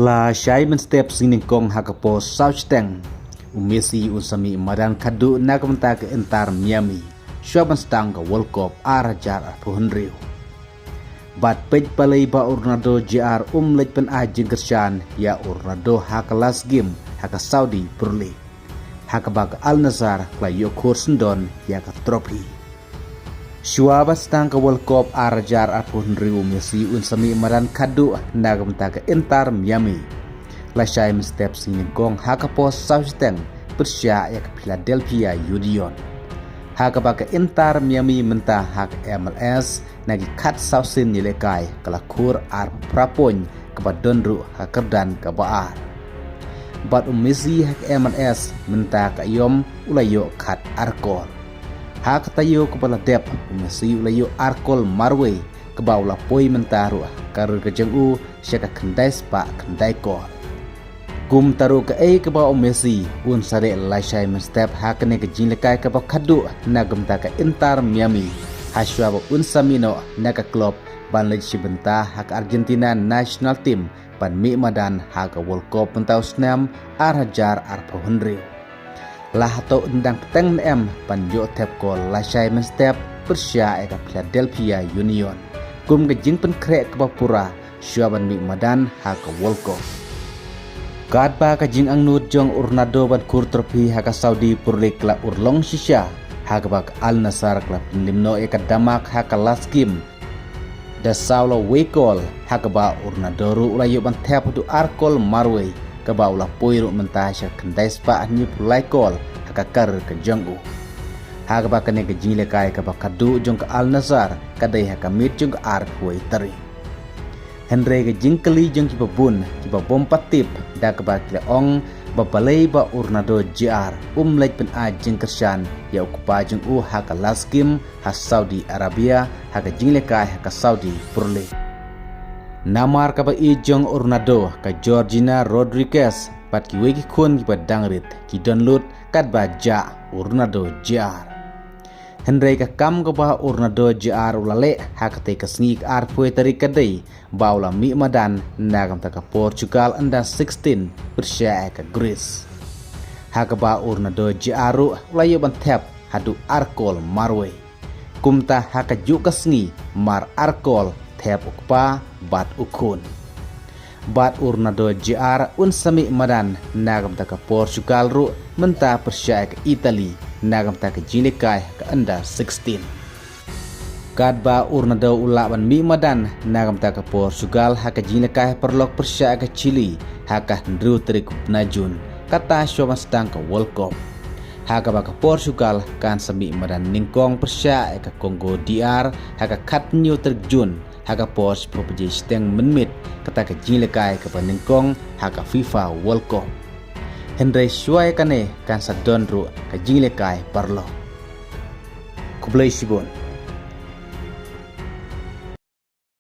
La Simon Step sining kong hakapo Southstang Messi usami madan kadu nakamta ke entar Miami Syaban stang ke World Cup arajar puhunriu Bat pej palai ba Ronaldo JR lej pen ajeng kersan ya Ronaldo hakalas game haka Saudi Pro League hakabag Al Nassr klayo kursendon ya ka trofi Syuaba stang ke World Cup arajar puhunriu Messi usami madan kadu nakamta ke entar Miami Lasai step singin kong hakapo Southstang persya ya ke Philadelphia Union hakabaka Inter Miami mentah hak MLS nagi kat Southsin nilekai kalakur prapon kabadonru hakerdan kabaar bat Messi hak MLS mentah kayom ulayo kat arkol hak tayo kepala dep Messi ulayo arkol marwe kebaula poi mentah ruah karur kejengu syaka kendai spa kendai kol Kum taru ke keba Messi un sare Lasai step hakne ke jinlekai ke bakadu nagam ta ke Inter Miami haswa un samino naga klub ban lej sibenta hak Argentina national team ban mi madan hak World Cup pentau snam arhajar arpahunri lah to undang teng em ban yo tep ko Lasai step persya ke Philadelphia Union kum ke jing pen krek ke bapura syua ban mi madan hak World Cup Kadba kajing ang nut jong Ronaldo ban kur trofi haka Saudi Pro League kla urlong shisha hakabak Al Nassr kla limno damak haka last game da saulo wekol hakaba Ronaldo ru ulayo ban tap du arkol marwe kaba ula poiru mentasha kendai spa ni pulai kol haka kar ke jongu hakaba kane ke jingle kai kaba kadu jong ke Al Nassr kadai haka mit jong ar huai tari Henry ke jingkeli jeng kipa bun kipa bompat tip da keba ong babalai ba Ronaldo JR lej pen ajeng kersan ya ukupa jeng haka last game ha Saudi Arabia haka jinglekai haka Saudi Pro League namar kaba jong Ronaldo ka Georgina Rodriguez pat ki wegi kun kipa dangrit ki download kadba ja Ronaldo JR Henry ka kam ka ba Ronaldo JR ulale hakate ka sneak ar pue tari kadai baula mi madan nagam ta ka Portugal anda 16 persya ka Greece hakaba Ronaldo JR ulayo ban tap hadu arkol marwe kumta haka juga sngi mar arkol tap ukpa bat ukun bat Ronaldo JR sami madan nagam ta ka Portugal ru menta persya ka Italy nagam ta ke jinikai ke anda 16 kadba Ronaldo ulaban mi madan nagam ta ke Portugal haka jinikai perlok persya ke Chile haka ndru trik najun kata syoma sedang ke World Cup haka ba ke Portugal kan sami madan ningkong persya ke Kongo DR haka kat new terjun haka pos property steng menmit kata ke jinikai ke peningkong haka FIFA World Cup Henry Shuai kane kan sa donru ka jingle kai parlo kublai sibon